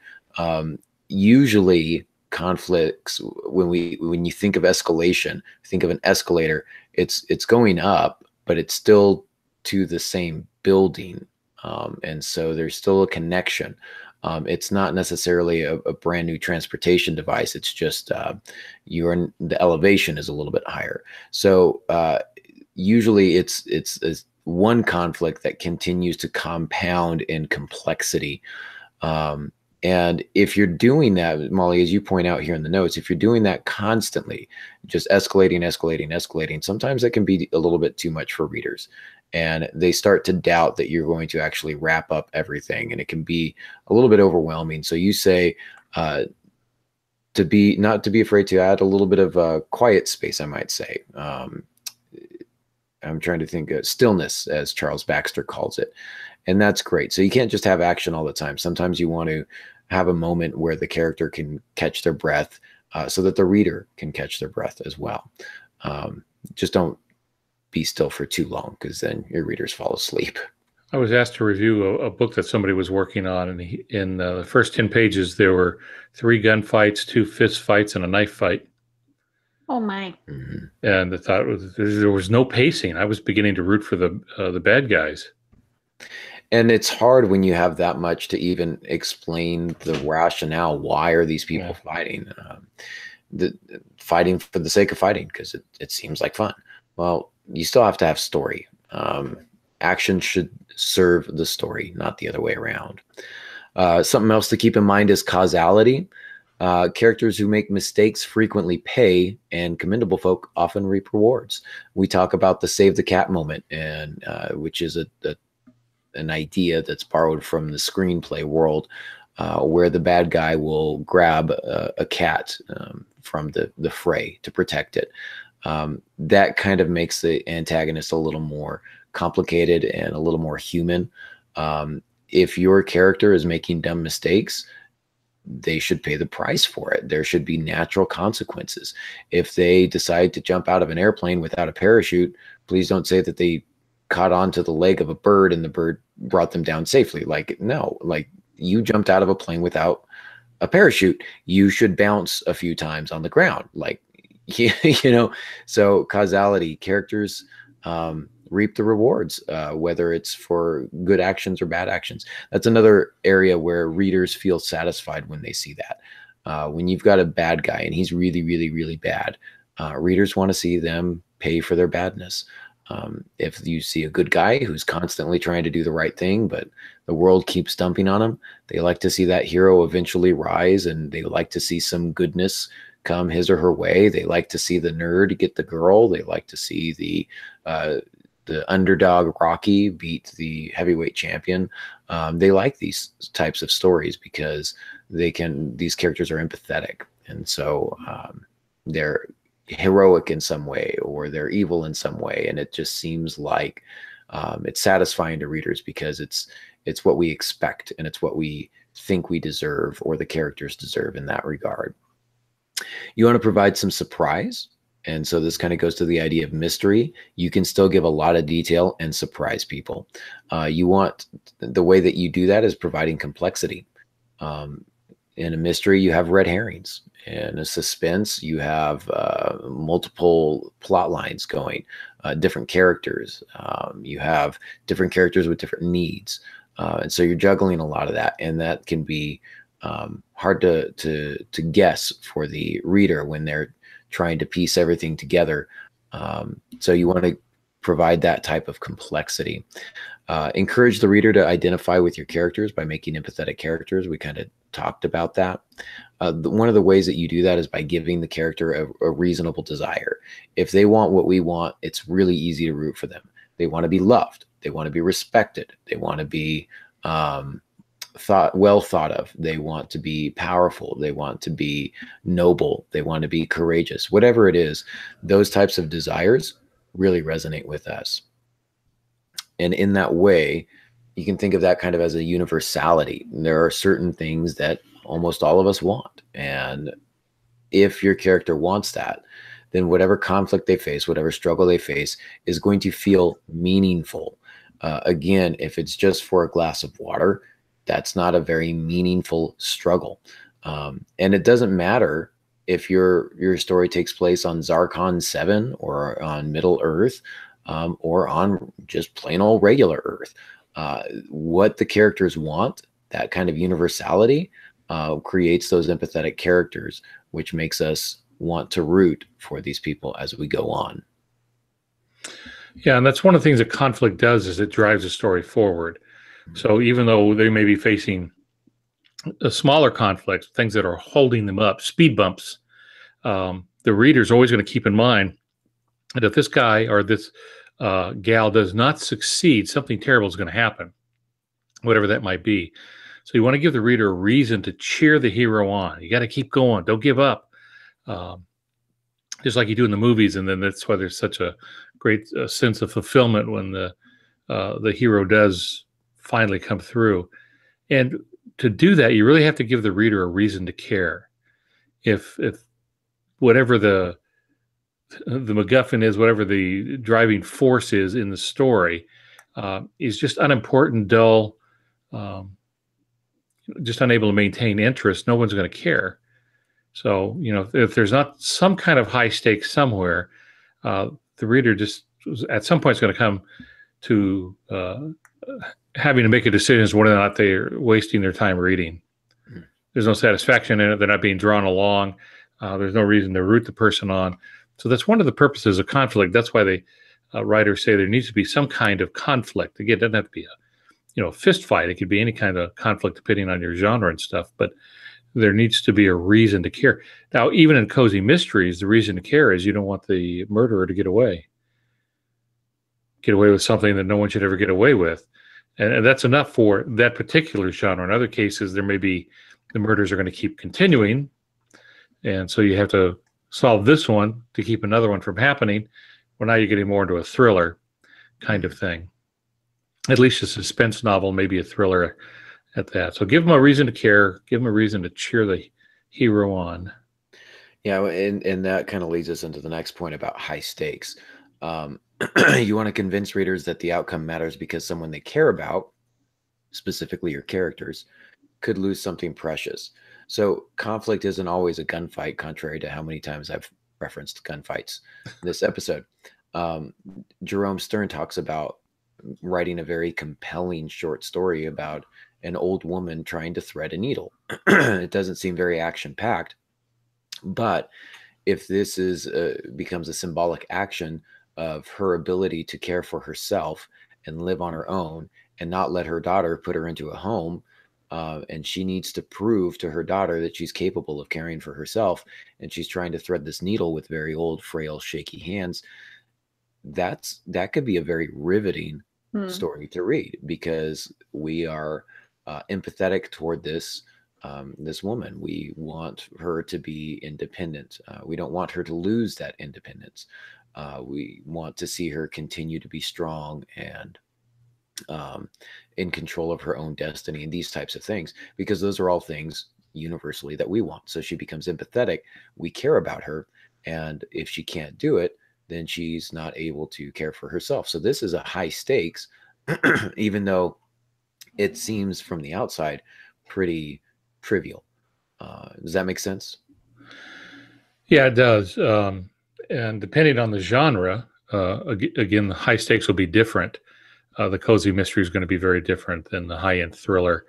Usually conflicts, when you think of escalation, think of an escalator. It's going up, but it's still to the same building, and so there's still a connection. It's not necessarily a brand new transportation device. It's just the elevation is a little bit higher. So usually it's one conflict that continues to compound in complexity. And if you're doing that, Molly, as you point out here in the notes, if you're doing that constantly, just escalating, sometimes that can be a little bit too much for readers. And they start to doubt that you're going to actually wrap up everything. And it can be a little bit overwhelming. So you say not to be afraid to add a little bit of quiet space, I might say. I'm trying to think of stillness, as Charles Baxter calls it. And that's great. So you can't just have action all the time. Sometimes you want to have a moment where the character can catch their breath, so that the reader can catch their breath as well. Just don't be still for too long, because then your readers fall asleep. I was asked to review a book that somebody was working on, and in the first 10 pages, there were 3 gunfights, 2 fist fights, and a knife fight. Oh my! Mm-hmm. And the thought was there was no pacing. I was beginning to root for the bad guys. And it's hard when you have that much to even explain the rationale. Why are these people fighting? Fighting for the sake of fighting, because it seems like fun. Well, you still have to have story. Action should serve the story, not the other way around. Something else to keep in mind is causality. Characters who make mistakes frequently pay, and commendable folk often reap rewards. We talk about the save the cat moment, and which is an idea that's borrowed from the screenplay world, where the bad guy will grab a cat from the fray to protect it. That kind of makes the antagonist a little more complicated and a little more human. If your character is making dumb mistakes, they should pay the price for it. There should be natural consequences. If they decide to jump out of an airplane without a parachute, please don't say that they caught onto the leg of a bird and the bird brought them down safely. Like, no, like, you jumped out of a plane without a parachute. You should bounce a few times on the ground. Like, so causality, characters reap the rewards, whether it's for good actions or bad actions. That's another area where readers feel satisfied when they see that. When you've got a bad guy and he's really, really, really bad, readers want to see them pay for their badness. If you see a good guy who's constantly trying to do the right thing, but the world keeps dumping on him, they like to see that hero eventually rise, and they like to see some goodness come his or her way. They like to see the nerd get the girl. They like to see the underdog Rocky beat the heavyweight champion. They like these types of stories because these characters are empathetic. And so they're heroic in some way, or they're evil in some way. And it just seems like it's satisfying to readers because it's what we expect, and it's what we think we deserve, or the characters deserve in that regard. You want to provide some surprise. And so this kind of goes to the idea of mystery. You can still give a lot of detail and surprise people. The way that you do that is providing complexity. In a mystery, you have red herrings. In a suspense, you have multiple plot lines going, different characters. You have different characters with different needs. And so you're juggling a lot of that, and that can be hard to guess for the reader when they're trying to piece everything together. So you want to provide that type of complexity. Encourage the reader to identify with your characters by making empathetic characters. We kind of talked about that. One of the ways that you do that is by giving the character a reasonable desire. If they want what we want, it's really easy to root for them. They want to be loved. They want to be respected. They want to be well thought of. They want to be powerful. They want to be noble. They want to be courageous. Whatever it is, those types of desires really resonate with us. And in that way, you can think of that kind of as a universality. There are certain things that almost all of us want. And if your character wants that, then whatever conflict they face, whatever struggle they face is going to feel meaningful. Again, if it's just for a glass of water, that's not a very meaningful struggle. And it doesn't matter if your story takes place on Zarkon 7 or on Middle Earth, or on just plain old regular Earth. What the characters want, that kind of universality, creates those empathetic characters, which makes us want to root for these people as we go on. Yeah, and that's one of the things that conflict does, is it drives the story forward. So even though they may be facing a smaller conflict, things that are holding them up, speed bumps, the reader's always going to keep in mind that if this guy or this gal does not succeed, something terrible is going to happen, whatever that might be. So you want to give the reader a reason to cheer the hero on. You got to keep going. Don't give up. Just like you do in the movies. And then that's why there's such a great sense of fulfillment when the hero does finally come through. And to do that, you really have to give the reader a reason to care. If whatever the MacGuffin is, whatever the driving force is in the story, is just unimportant, dull, just unable to maintain interest, no one's going to care. So, if there's not some kind of high stakes somewhere, the reader just at some point is going to come to having to make a decision as to whether or not they're wasting their time reading. There's no satisfaction in it. They're not being drawn along. There's no reason to root the person on. So that's one of the purposes of conflict. That's why the writers say there needs to be some kind of conflict. Again, it doesn't have to be a fist fight. It could be any kind of conflict depending on your genre and stuff. But there needs to be a reason to care. Now, even in cozy mysteries, the reason to care is you don't want the murderer to get away with something that no one should ever get away with. And that's enough for that particular genre. In other cases, there may be the murders are going to keep continuing. And so you have to solve this one to keep another one from happening. Well, now you're getting more into a thriller kind of thing. At least a suspense novel, maybe a thriller at that. So give them a reason to care. Give them a reason to cheer the hero on. Yeah, and that kind of leads us into the next point about high stakes. You want to convince readers that the outcome matters because someone they care about, specifically your characters, could lose something precious. So conflict isn't always a gunfight, contrary to how many times I've referenced gunfights in this episode. Jerome Stern talks about writing a very compelling short story about an old woman trying to thread a needle. It doesn't seem very action-packed, but if this becomes a symbolic action of her ability to care for herself and live on her own and not let her daughter put her into a home, and she needs to prove to her daughter that she's capable of caring for herself, and she's trying to thread this needle with very old, frail, shaky hands, that could be a very riveting story to read, because we are empathetic toward this woman. We want her to be independent. We don't want her to lose that independence. We want to see her continue to be strong and in control of her own destiny and these types of things, because those are all things universally that we want. So she becomes empathetic. We care about her. And if she can't do it, then she's not able to care for herself. So this is a high stakes, even though it seems from the outside pretty trivial. Does that make sense? Yeah, it does. And depending on the genre, again, the high stakes will be different. The cozy mystery is going to be very different than the high-end thriller,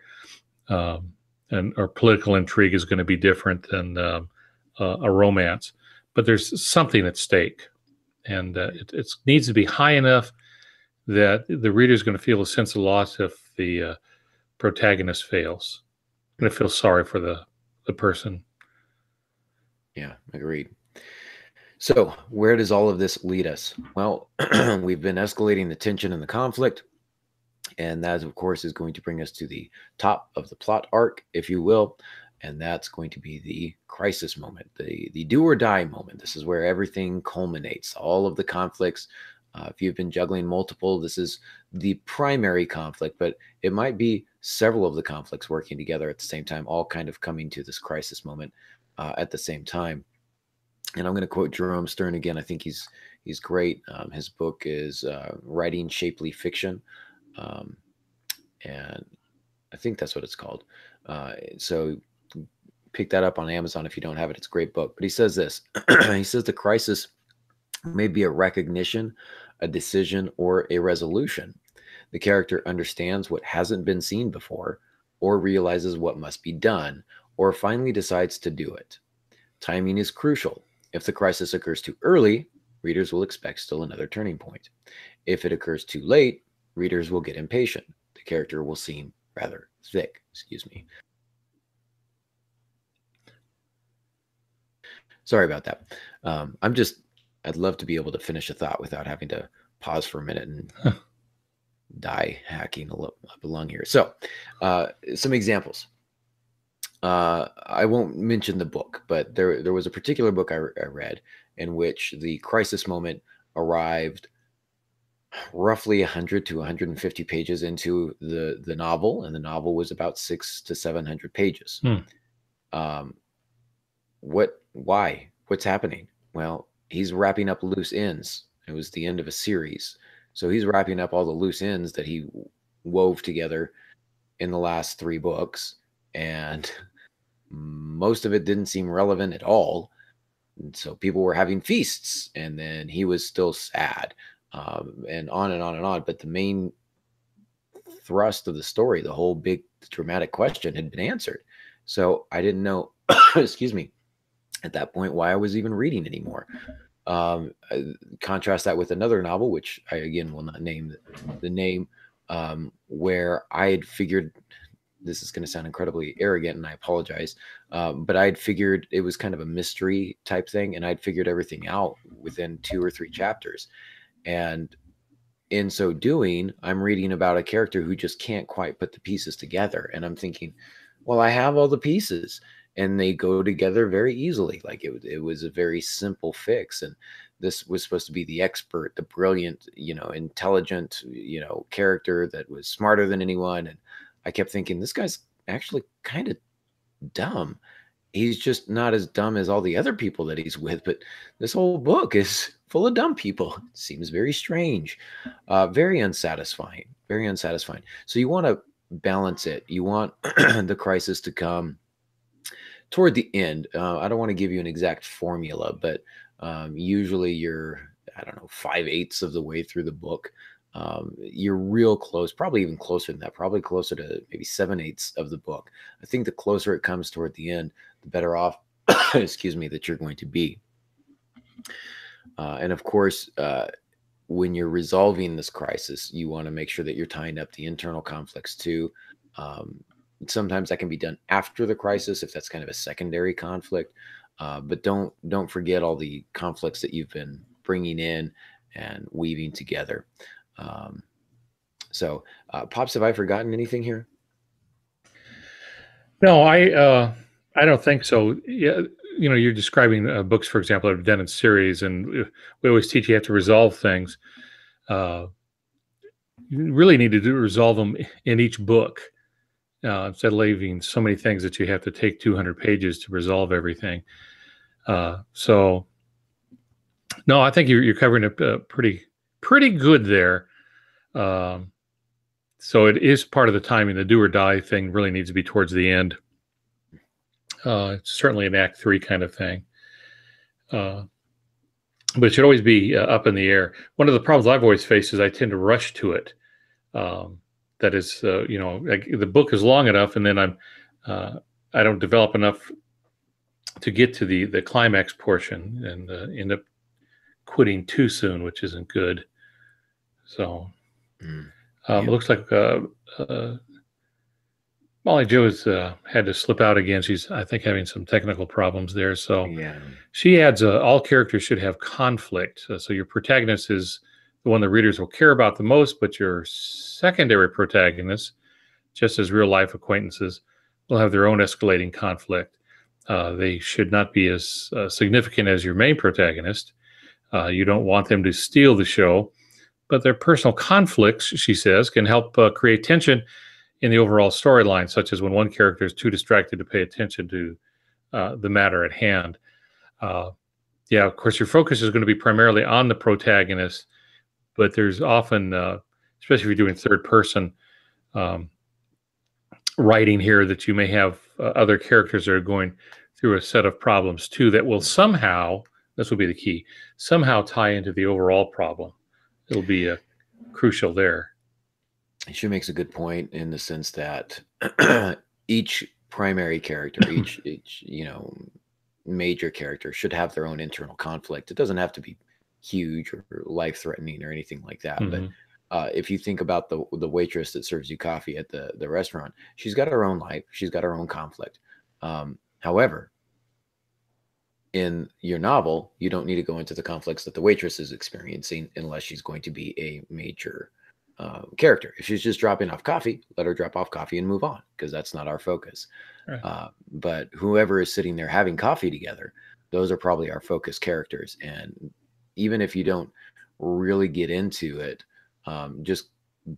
and or political intrigue is going to be different than a romance. But there's something at stake, and it needs to be high enough that the reader is going to feel a sense of loss if the protagonist fails. I'm going to feel sorry for the person. Yeah, agreed. So where does all of this lead us? Well, we've been escalating the tension and the conflict, and that, of course, is going to bring us to the top of the plot arc, if you will, and that's going to be the crisis moment, the do or die moment. This is where everything culminates, all of the conflicts. If you've been juggling multiple, this is the primary conflict, but it might be several of the conflicts working together at the same time, all kind of coming to this crisis moment at the same time. And I'm going to quote Jerome Stern again. I think he's great. His book is Writing Shapely Fiction, and I think that's what it's called. So pick that up on Amazon if you don't have it. It's a great book. But he says this. He says the crisis may be a recognition, a decision, or a resolution. The character understands what hasn't been seen before, or realizes what must be done, or finally decides to do it. Timing is crucial. If the crisis occurs too early, readers will expect still another turning point. If it occurs too late, readers will get impatient. The character will seem rather thick. Excuse me. Sorry about that. I'd love to be able to finish a thought without having to pause for a minute and die hacking along here. So some examples. I won't mention the book, but there was a particular book I read in which the crisis moment arrived roughly 100 to 150 pages into the novel, and the novel was about 600 to 700 pages. Why? What's happening? Well, he's wrapping up loose ends. It was the end of a series. So he's wrapping up all the loose ends that he wove together in the last 3 books. And most of it didn't seem relevant at all. And so people were having feasts, and then he was still sad, and on and on and on. But the main thrust of the story, the whole big dramatic question, had been answered. So I didn't know, excuse me, at that point why I was even reading anymore. Contrast that with another novel, which I again will not name the name, where I had figured, this is going to sound incredibly arrogant and I apologize, but I'd figured it was kind of a mystery type thing, and I'd figured everything out within 2 or 3 chapters. And in so doing, I'm reading about a character who just can't quite put the pieces together. And I'm thinking, well, I have all the pieces, and they go together very easily. Like it was a very simple fix. And this was supposed to be the expert, the brilliant, intelligent, character that was smarter than anyone. And I kept thinking, this guy's actually kind of dumb. He's just not as dumb as all the other people that he's with, but this whole book is full of dumb people. It seems very strange, very unsatisfying, very unsatisfying. So you want to balance it. You want the crisis to come toward the end. I don't want to give you an exact formula, but usually you're, 5/8 of the way through the book. You're real close, probably even closer than that, probably closer to maybe 7/8 of the book. I think the closer it comes toward the end, the better off, excuse me, that you're going to be. And of course, when you're resolving this crisis, you want to make sure that you're tying up the internal conflicts too. Sometimes that can be done after the crisis if that's kind of a secondary conflict, but don't forget all the conflicts that you've been bringing in and weaving together. So Pops, have I forgotten anything here? No, I don't think so. Yeah, you're describing books, for example, that are done in series, and we always teach you have to resolve things. You really need to resolve them in each book. Instead of leaving so many things that you have to take 200 pages to resolve everything. So, no, I think you're covering it pretty good there. So it is part of the timing. The do or die thing really needs to be towards the end. It's certainly an Act 3 kind of thing. But it should always be up in the air. One of the problems I've always faced is I tend to rush to it. that is, like the book is long enough, and then I don't develop enough to get to the climax portion, and end up quitting too soon, which isn't good. So it looks like Molly Jo has had to slip out again. She's, I think, having some technical problems there. So she adds, all characters should have conflict. So your protagonist is the one the readers will care about the most, but your secondary protagonists, just as real life acquaintances, will have their own escalating conflict. They should not be as significant as your main protagonist. You don't want them to steal the show, but their personal conflicts, she says, can help create tension in the overall storyline, such as when one character is too distracted to pay attention to the matter at hand. Yeah, of course, your focus is going to be primarily on the protagonist, but there's often, especially if you're doing third person writing here, that you may have other characters that are going through a set of problems too that will somehow, this will be the key, somehow tie into the overall problem. It'll be crucial there. She makes a good point in the sense that each primary character, each major character should have their own internal conflict. It doesn't have to be huge or life-threatening or anything like that. Mm-hmm. But if you think about the waitress that serves you coffee at the restaurant, she's got her own life. She's got her own conflict. However, in your novel, you don't need to go into the conflicts that the waitress is experiencing unless she's going to be a major character. If she's just dropping off coffee, let her drop off coffee and move on, because that's not our focus. Right. But whoever is sitting there having coffee together, those are probably our focus characters. And even if you don't really get into it, just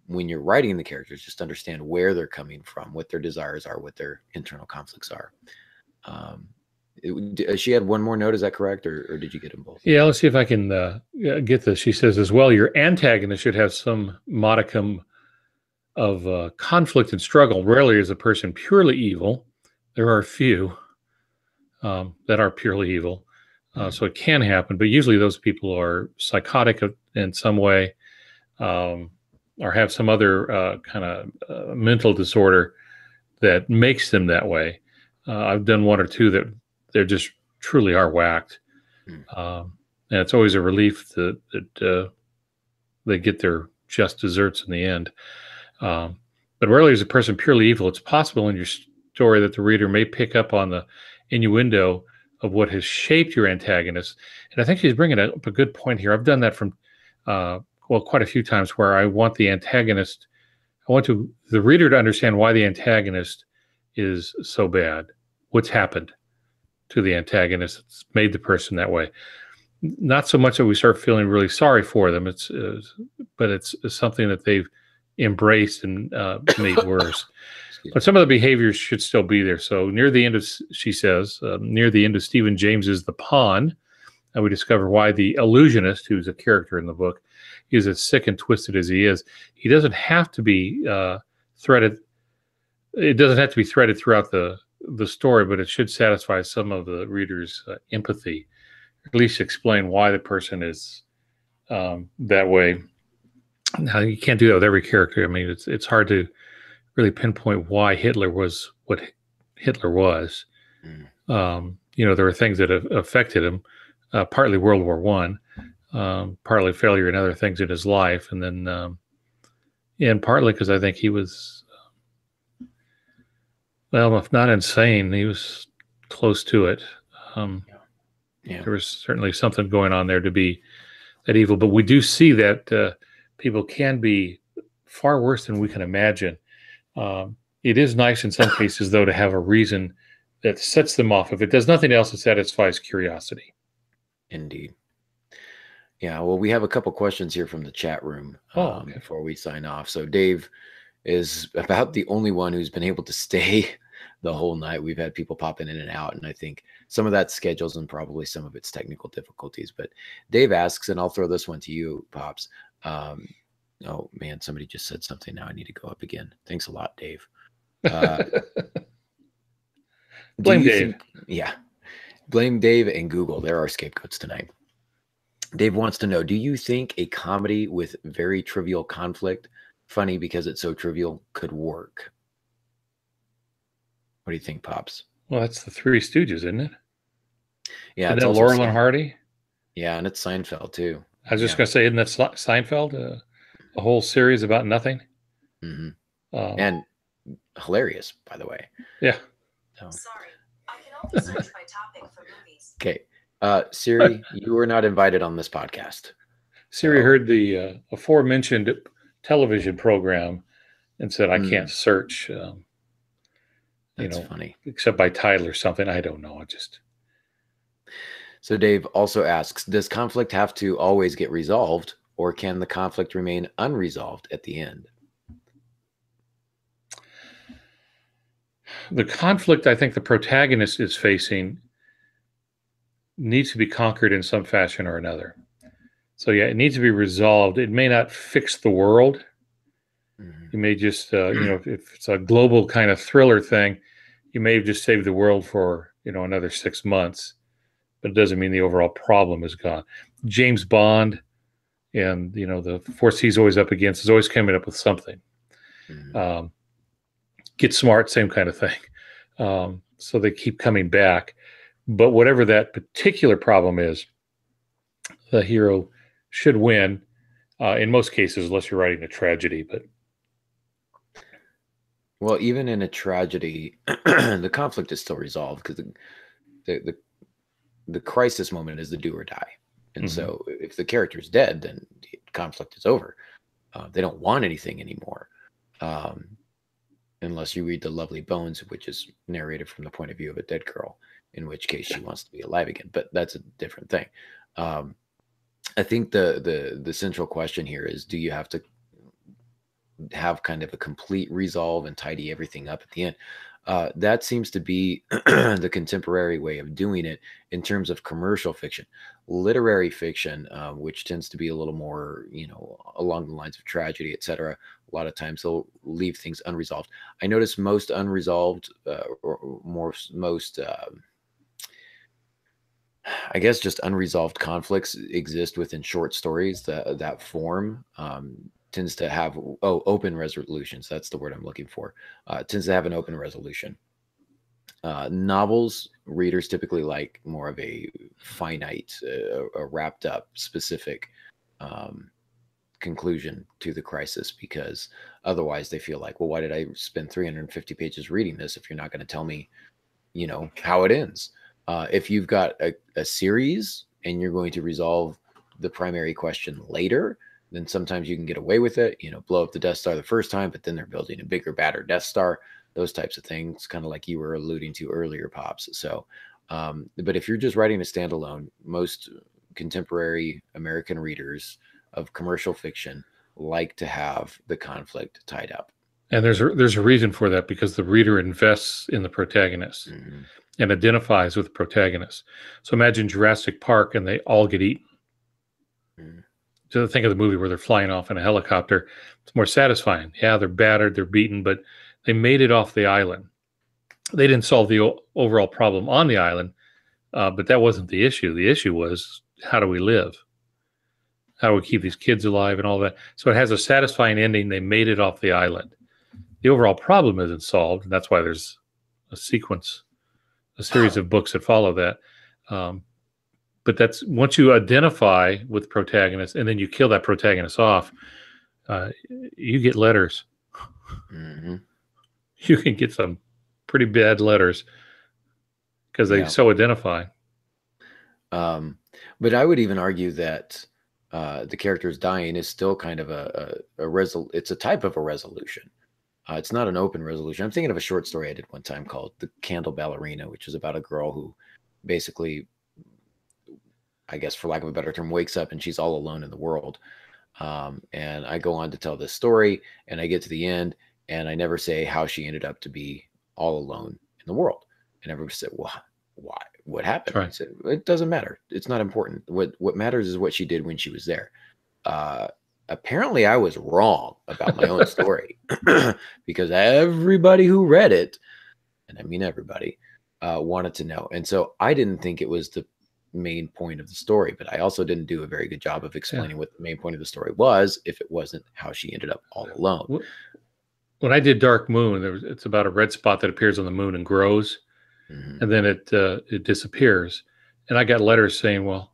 when you're writing the characters, just understand where they're coming from, what their desires are, what their internal conflicts are. She had one more note, is that correct, or did you get them both? Yeah, let's see if I can get this. She says as well, your antagonist should have some modicum of conflict and struggle. Rarely is a person purely evil. There are a few that are purely evil, so it can happen, but usually those people are psychotic in some way, or have some other kind of mental disorder that makes them that way. I've done one or two that they just truly are whacked. And it's always a relief that they get their just desserts in the end. But rarely is a person purely evil. It's possible in your story that the reader may pick up on the innuendo of what has shaped your antagonist. And I think she's bringing up a good point here. I've done that from, quite a few times, where I want the reader to understand why the antagonist is so bad. What's happened to the antagonist that's made the person that way. Not so much that we start feeling really sorry for them, but it's something that they've embraced and made worse. But some of the behaviors should still be there. So near the end of, she says, near the end of Stephen James's The Pawn, we discover why the illusionist, who's a character in the book, is as sick and twisted as he is. He doesn't have to be threaded. It doesn't have to be threaded throughout the story, but it should satisfy some of the reader's empathy, at least explain why the person is that way. Now, you can't do that with every character. I mean, it's hard to really pinpoint why Hitler was what Hitler was. There are things that have affected him, partly World War I, partly failure and other things in his life, and then and partly because I think he was, well, if not insane, he was close to it. There was certainly something going on there to be that evil. But we do see that people can be far worse than we can imagine. It is nice in some cases, though, to have a reason that sets them off. If it does nothing else, it satisfies curiosity. Indeed. Yeah, well, we have a couple questions here from the chat room before we sign off. So Dave is about the only one who's been able to stay the whole night. We've had people popping in and out, and I think some of that's schedules and probably some of it's technical difficulties. But Dave asks, and I'll throw this one to you, Pops. Oh man, somebody just said something. Now I need to go up again. Thanks a lot, Dave. Blame Dave. Blame Dave and Google. They're our scapegoats tonight. Dave wants to know, do you think a comedy with very trivial conflict funny because it's so trivial could work. What do you think, Pops? Well, that's the Three Stooges, isn't it? Yeah, Isn't it's that also Laurel and Hardy? Yeah, and it's Seinfeld too. I was just going to say, isn't that Seinfeld? A whole series about nothing. And hilarious, by the way. Yeah. So. Sorry, I can only search my topic for movies. Okay, Siri, you were not invited on this podcast. Siri heard the aforementioned television program and said, "I can't search." That's funny. Except by title or something. I don't know. So Dave also asks, does conflict have to always get resolved, or can the conflict remain unresolved at the end? The conflict I think the protagonist is facing needs to be conquered in some fashion or another. So yeah, it needs to be resolved. It may not fix the world. You may just, if it's a global kind of thriller thing, you may have just saved the world for, another 6 months, but it doesn't mean the overall problem is gone. James Bond and, the force he's always up against is always coming up with something. Get Smart, same kind of thing. So they keep coming back. But whatever that particular problem is, the hero should win in most cases, unless you're writing a tragedy. But well, even in a tragedy, the conflict is still resolved because the crisis moment is the do or die. And so if the character is dead, then the conflict is over. They don't want anything anymore. Unless you read The Lovely Bones, which is narrated from the point of view of a dead girl, in which case she wants to be alive again. But that's a different thing. I think the central question here is, do you have to have kind of a complete resolve and tidy everything up at the end? That seems to be the contemporary way of doing it in terms of commercial fiction. Literary fiction, which tends to be a little more, along the lines of tragedy, etc. A lot of times they'll leave things unresolved. I notice most unresolved, I guess just unresolved conflicts exist within short stories. That form tends to have open resolutions. That's the word I'm looking for. Tends to have an open resolution. Novels, readers typically like more of a finite, a wrapped up, specific conclusion to the crisis, because otherwise they feel like, well, why did I spend 350 pages reading this if you're not going to tell me, how it ends? If you've got a series and you're going to resolve the primary question later, then sometimes you can get away with it, blow up the Death Star the first time, but then they're building a bigger, badder Death Star, those types of things, kind of like you were alluding to earlier, Pops. So, but if you're just writing a standalone, most contemporary American readers of commercial fiction like to have the conflict tied up. And there's a reason for that, because the reader invests in the protagonist and identifies with the protagonist. So imagine Jurassic Park and they all get eaten. So think of the movie where they're flying off in a helicopter. It's more satisfying. Yeah, they're battered, they're beaten, but they made it off the island. They didn't solve the overall problem on the island, but that wasn't the issue. The issue was, how do we live? How do we keep these kids alive and all that? So it has a satisfying ending. They made it off the island. The overall problem isn't solved, and that's why there's a series of books that follow that. But that's once you identify with the protagonist and then you kill that protagonist off, you get letters. You can get some pretty bad letters because they so identify. But I would even argue that the character's dying is still kind of it's a type of a resolution. It's not an open resolution. I'm thinking of a short story I did one time called The Candle Ballerina, which is about a girl who basically, I guess for lack of a better term, wakes up and she's all alone in the world. And I go on to tell this story and I get to the end and I never say how she ended up to be all alone in the world. And everyone said, well, why? What happened? Right. I said, it doesn't matter. It's not important. What matters is what she did when she was there. Apparently I was wrong about my own story because everybody who read it, and I mean everybody, wanted to know. And so I didn't think it was main point of the story, but I also didn't do a very good job of explaining what the main point of the story was if it wasn't how she ended up all alone. When I did Dark Moon, it's about a red spot that appears on the moon and grows, and then it disappears. And I got letters saying, "Well,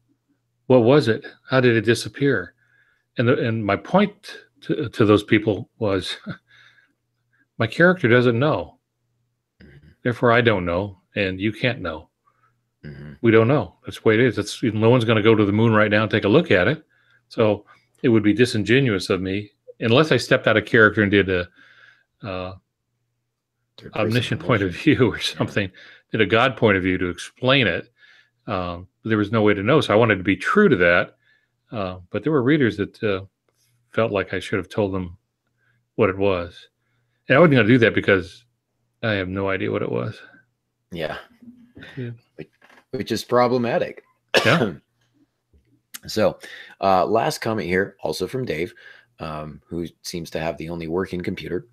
what was it? How did it disappear?" And my point to those people was, my character doesn't know. Therefore, I don't know, and you can't know. We don't know. That's the way it is. No one's going to go to the moon right now and take a look at it. So it would be disingenuous of me, unless I stepped out of character and did a omniscient point of view or something, did a God point of view to explain it. There was no way to know. So I wanted to be true to that. But there were readers that felt like I should have told them what it was. And I wasn't going to do that because I have no idea what it was. Yeah. Which is problematic. Yeah. So last comment here, also from Dave, who seems to have the only working computer.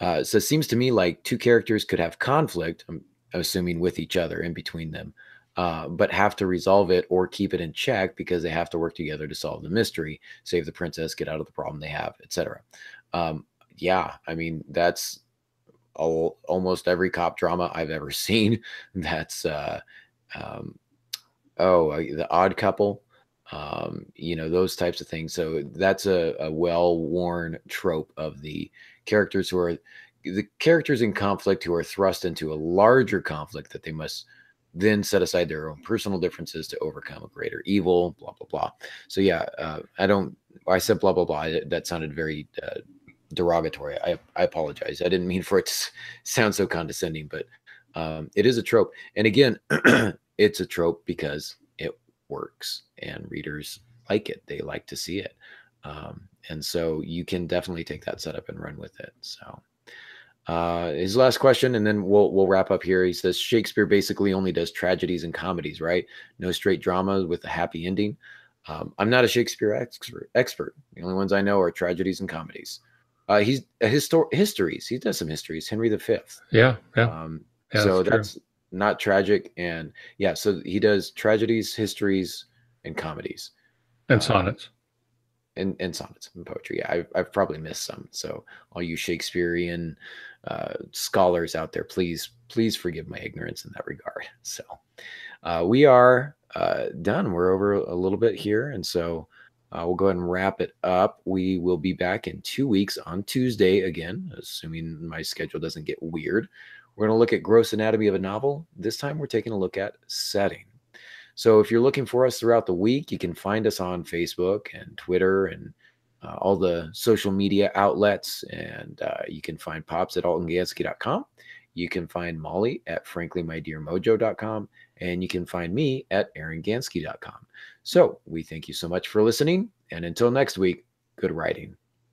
So it seems to me like two characters could have conflict, I'm assuming with each other in between them, but have to resolve it or keep it in check because they have to work together to solve the mystery, save the princess, get out of the problem they have, etc. Yeah, I mean, that's almost every cop drama I've ever seen. That's The Odd Couple, those types of things. So that's a well-worn trope of the characters in conflict who are thrust into a larger conflict that they must then set aside their own personal differences to overcome a greater evil, blah, blah, blah. So yeah, I said blah, blah, blah. That sounded very derogatory. I apologize. I didn't mean for it to sound so condescending, but it is a trope. And again, it's a trope because it works and readers like it. They like to see it. And so you can definitely take that setup and run with it. So his last question, and then we'll wrap up here. He says, Shakespeare basically only does tragedies and comedies, right? No straight drama with a happy ending. I'm not a Shakespeare expert. The only ones I know are tragedies and comedies. He's a histories. He does some histories. Henry V. Yeah. So that's not tragic. And yeah, so he does tragedies, histories, and comedies. And sonnets. And sonnets and poetry. Yeah, I've probably missed some. So all you Shakespearean scholars out there, please forgive my ignorance in that regard. So we are done. We're over a little bit here. And so we'll go ahead and wrap it up. We will be back in 2 weeks on Tuesday again, assuming my schedule doesn't get weird. We're going to look at gross anatomy of a novel. This time we're taking a look at setting. So if you're looking for us throughout the week, you can find us on Facebook and Twitter and all the social media outlets. And you can find Pops at altongansky.com. You can find Molly at franklymydearmojo.com. And you can find me at aarongansky.com. So we thank you so much for listening. And until next week, good writing.